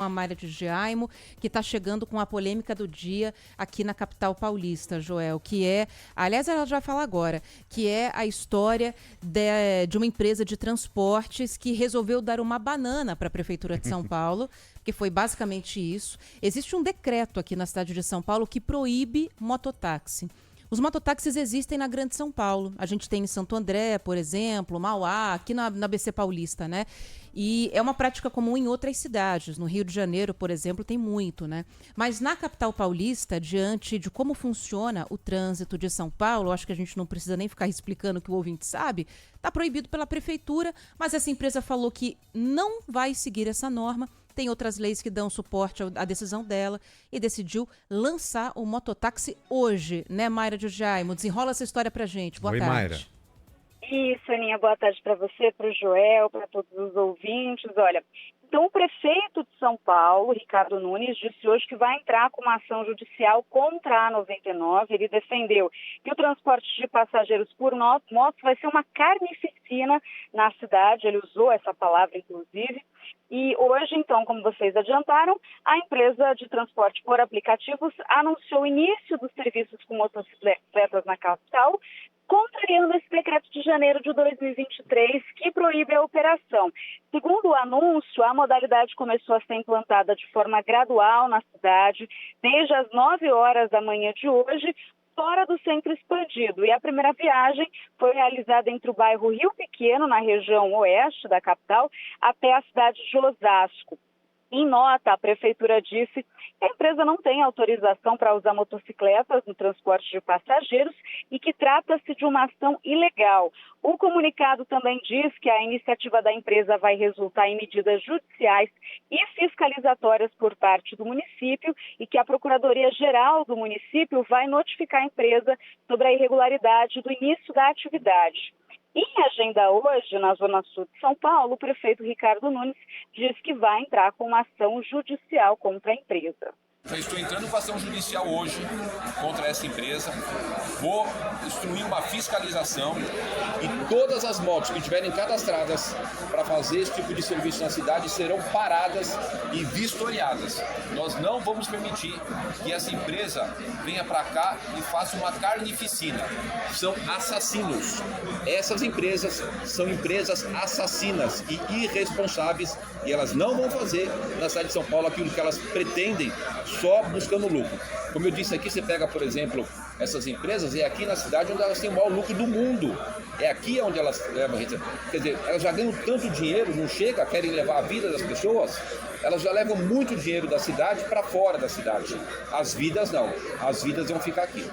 a Mayra de Giaimo, que está chegando com a polêmica do dia aqui na capital paulista, Joel, que é, aliás, ela já vai falar agora, que é a história de uma empresa de transportes que resolveu dar uma banana para a Prefeitura de São Paulo, que foi basicamente isso. Existe um decreto aqui na cidade de São Paulo que proíbe mototáxi. Os mototáxis existem na Grande São Paulo. A gente tem em Santo André, por exemplo, Mauá, aqui na BC Paulista, né? E é uma prática comum em outras cidades. No Rio de Janeiro, por exemplo, tem muito, né? Mas na capital paulista, diante de como funciona o trânsito de São Paulo, acho que a gente não precisa nem ficar explicando que o ouvinte sabe, está proibido pela prefeitura, mas essa empresa falou que não vai seguir essa norma. Tem outras leis que dão suporte à decisão dela e decidiu lançar o mototáxi hoje, né, Mayra de Giaimo? Desenrola essa história pra gente. Boa tarde. Mayra. Isso, Aninha, boa tarde para você, para o Joel, para todos os ouvintes. Olha, então o prefeito de São Paulo, Ricardo Nunes, disse hoje que vai entrar com uma ação judicial contra a 99. Ele defendeu que o transporte de passageiros por moto vai ser uma carnificina na cidade, ele usou essa palavra, inclusive. E hoje, então, como vocês adiantaram, a empresa de transporte por aplicativos anunciou o início dos serviços com motocicletas na capital, contrariando esse decreto de janeiro de 2023 que proíbe a operação. Segundo o anúncio, a modalidade começou a ser implantada de forma gradual na cidade, desde as 9 horas da manhã de hoje, fora do centro expandido. E a primeira viagem foi realizada entre o bairro Rio Pequeno, na região oeste da capital, até a cidade de Osasco. Em nota, a prefeitura disse que a empresa não tem autorização para usar motocicletas no transporte de passageiros e que trata-se de uma ação ilegal. O comunicado também diz que a iniciativa da empresa vai resultar em medidas judiciais e fiscalizatórias por parte do município e que a Procuradoria-Geral do município vai notificar a empresa sobre a irregularidade do início da atividade. Em agenda hoje, na Zona Sul de São Paulo, o prefeito Ricardo Nunes diz que vai entrar com uma ação judicial contra a empresa. Já estou entrando com ação judicial hoje contra essa empresa. Vou instruir uma fiscalização e todas as motos que estiverem cadastradas para fazer esse tipo de serviço na cidade serão paradas e vistoriadas. Nós não vamos permitir que essa empresa venha para cá e faça uma carnificina. São assassinos. Essas empresas são empresas assassinas e irresponsáveis e elas não vão fazer na cidade de São Paulo aquilo que elas pretendem só buscando lucro. Como eu disse aqui, você pega, por exemplo, essas empresas, é aqui na cidade onde elas têm o maior lucro do mundo. É aqui onde elas levam a gente. Quer dizer, elas já ganham tanto dinheiro, não chega, querem levar a vida das pessoas, elas já levam muito dinheiro da cidade para fora da cidade. As vidas não, as vidas vão ficar aqui.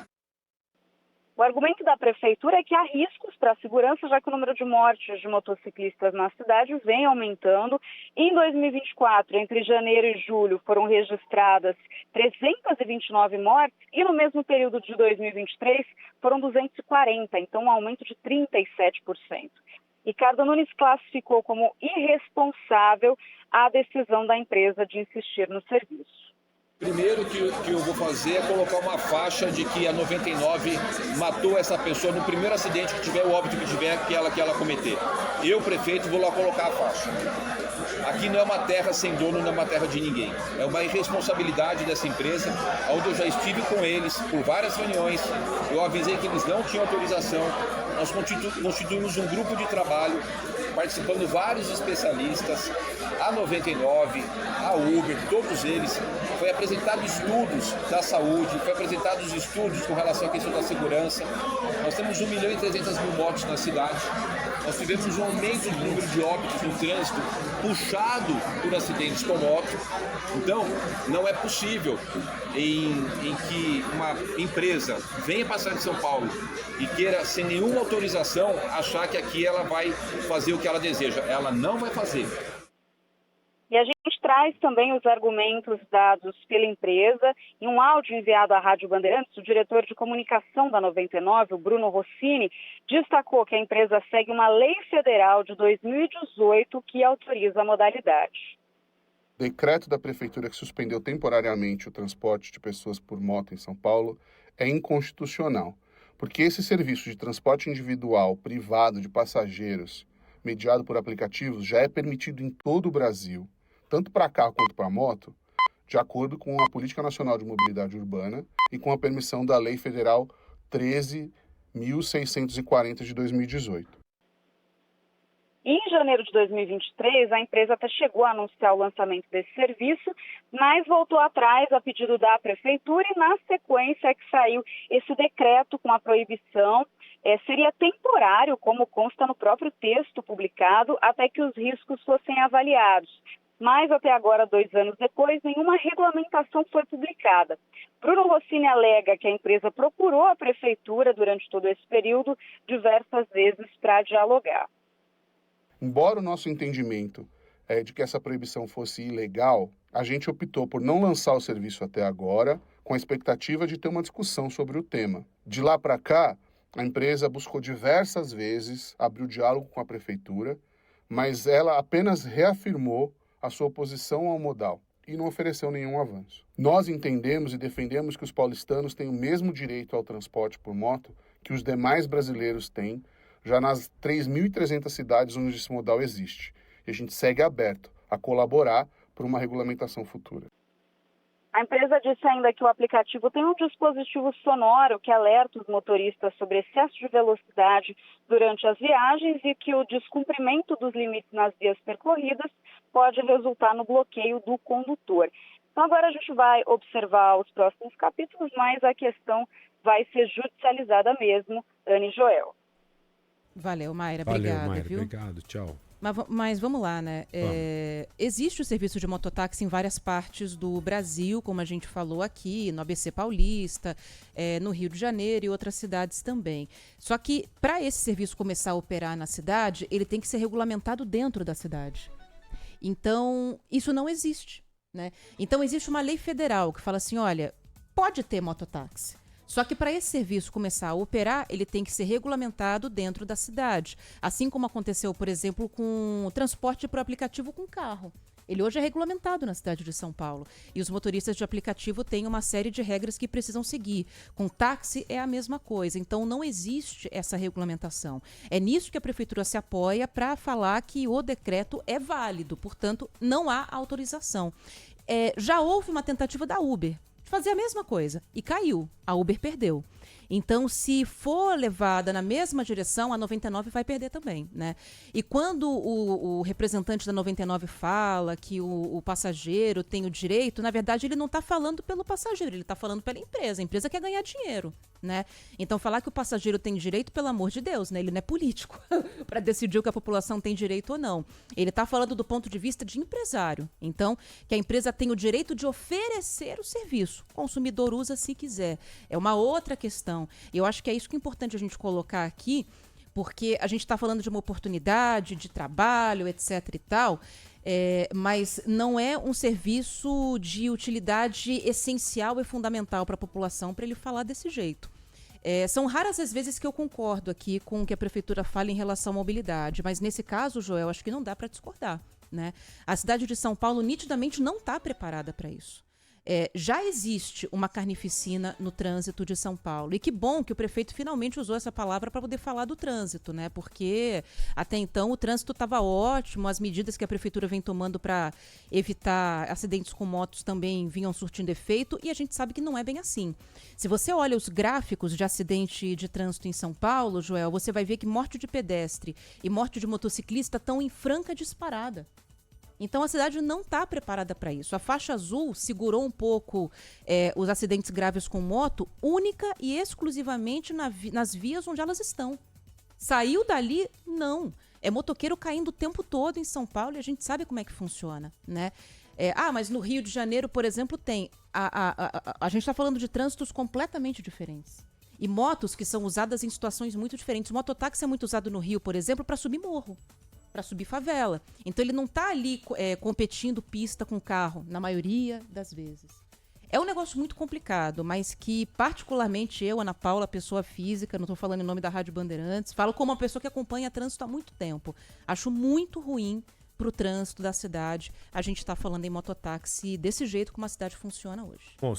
O argumento da prefeitura é que há riscos para a segurança, já que o número de mortes de motociclistas na cidade vem aumentando. Em 2024, entre janeiro e julho, foram registradas 329 mortes e no mesmo período de 2023 foram 240, então um aumento de 37%. Ricardo Nunes classificou como irresponsável a decisão da empresa de insistir no serviço. Primeiro que eu vou fazer é colocar uma faixa de que a 99 matou essa pessoa no primeiro acidente que tiver, o óbito que tiver, que ela cometer. Eu, prefeito, vou lá colocar a faixa. Aqui não é uma terra sem dono, não é uma terra de ninguém. É uma irresponsabilidade dessa empresa, onde eu já estive com eles por várias reuniões. Eu avisei que eles não tinham autorização. Nós constituímos um grupo de trabalho, participando vários especialistas, a 99, a Uber, todos eles. Foi apresentado estudos da saúde, foi apresentados estudos com relação à questão da segurança. Nós temos 1.300.000 motos na cidade. Nós tivemos um aumento do número de óbitos no trânsito puxado por acidentes com moto. Então, não é possível em que uma empresa venha passar de São Paulo e queira, sem nenhuma autorização, achar que aqui ela vai fazer o que ela deseja. Ela não vai fazer. E a gente traz também os argumentos dados pela empresa. Em um áudio enviado à Rádio Bandeirantes, o diretor de comunicação da 99, o Bruno Rossini, destacou que a empresa segue uma lei federal de 2018 que autoriza a modalidade. O decreto da prefeitura que suspendeu temporariamente o transporte de pessoas por moto em São Paulo é inconstitucional, porque esse serviço de transporte individual privado de passageiros, mediado por aplicativos, já é permitido em todo o Brasil. tanto para carro quanto para moto, de acordo com a Política Nacional de Mobilidade Urbana e com a permissão da Lei Federal 13.640 de 2018. Em janeiro de 2023, a empresa até chegou a anunciar o lançamento desse serviço, mas voltou atrás a pedido da prefeitura e, na sequência, é que saiu esse decreto com a proibição. Seria temporário, como consta no próprio texto publicado, até que os riscos fossem avaliados. Mas, até agora, 2 anos depois, nenhuma regulamentação foi publicada. Bruno Rossini alega que a empresa procurou a prefeitura durante todo esse período diversas vezes para dialogar. Embora o nosso entendimento de que essa proibição fosse ilegal, a gente optou por não lançar o serviço até agora, com a expectativa de ter uma discussão sobre o tema. De lá para cá, a empresa buscou diversas vezes abrir o diálogo com a prefeitura, mas ela apenas reafirmou a sua oposição ao modal e não ofereceu nenhum avanço. Nós entendemos e defendemos que os paulistanos têm o mesmo direito ao transporte por moto que os demais brasileiros têm, já nas 3.300 cidades onde esse modal existe. E a gente segue aberto a colaborar por uma regulamentação futura. A empresa disse ainda que o aplicativo tem um dispositivo sonoro que alerta os motoristas sobre excesso de velocidade durante as viagens e que o descumprimento dos limites nas vias percorridas pode resultar no bloqueio do condutor. Então agora a gente vai observar os próximos capítulos, mas a questão vai ser judicializada mesmo, Ana e Joel. Valeu, Mayra. Valeu, Obrigada, Mayra. viu? Obrigado, tchau. Mas vamos lá, né? Existe o serviço de mototáxi em várias partes do Brasil, como a gente falou aqui, no ABC Paulista, no Rio de Janeiro e outras cidades também. Só que para esse serviço começar a operar na cidade, ele tem que ser regulamentado dentro da cidade. Então, isso não existe, né? Então, existe uma lei federal que fala assim, olha, pode ter mototáxi. Só que para esse serviço começar a operar, ele tem que ser regulamentado dentro da cidade. Assim como aconteceu, por exemplo, com o transporte por aplicativo com carro. Ele hoje é regulamentado na cidade de São Paulo. E os motoristas de aplicativo têm uma série de regras que precisam seguir. Com táxi é a mesma coisa. Então não existe essa regulamentação. É nisso que a prefeitura se apoia para falar que o decreto é válido. Portanto, não há autorização. Já houve uma tentativa da Uber fazer a mesma coisa e caiu. A Uber perdeu. Então, se for levada na mesma direção, a 99 vai perder também, né? E quando o representante da 99 fala que o passageiro tem o direito, na verdade, ele não está falando pelo passageiro, ele está falando pela empresa. A empresa quer ganhar dinheiro, né? Então, falar que o passageiro tem direito, pelo amor de Deus, né? Ele não é político para decidir o que a população tem direito ou não. Ele está falando do ponto de vista de empresário. Então, que a empresa tem o direito de oferecer o serviço. O consumidor usa se quiser. É uma outra questão. Eu acho que é isso que é importante a gente colocar aqui, porque a gente está falando de uma oportunidade de trabalho, etc. e tal, mas não é um serviço de utilidade essencial e fundamental para a população para ele falar desse jeito. São raras as vezes que eu concordo aqui com o que a prefeitura fala em relação à mobilidade, mas nesse caso, Joel, acho que não dá para discordar, né? A cidade de São Paulo nitidamente não está preparada para isso. Já existe uma carnificina no trânsito de São Paulo. E que bom que o prefeito finalmente usou essa palavra para poder falar do trânsito, né? Porque até então o trânsito estava ótimo, as medidas que a prefeitura vem tomando para evitar acidentes com motos também vinham surtindo efeito, e a gente sabe que não é bem assim. Se você olha os gráficos de acidente de trânsito em São Paulo, Joel, você vai ver que morte de pedestre e morte de motociclista estão em franca disparada. Então a cidade não está preparada para isso. A faixa azul segurou um pouco os acidentes graves com moto, única e exclusivamente nas vias onde elas estão. Saiu dali? Não. É motoqueiro caindo o tempo todo em São Paulo e a gente sabe como é que funciona, né? Mas no Rio de Janeiro, por exemplo, tem. A gente está falando de trânsitos completamente diferentes. E motos que são usadas em situações muito diferentes. O mototáxi é muito usado no Rio, por exemplo, para subir morro, para subir favela. Então ele não está ali competindo pista com carro, na maioria das vezes. É um negócio muito complicado, mas que particularmente eu, Ana Paula, pessoa física, não estou falando em nome da Rádio Bandeirantes, falo como uma pessoa que acompanha trânsito há muito tempo. Acho muito ruim para o trânsito da cidade a gente está falando em mototáxi desse jeito como a cidade funciona hoje. Bom,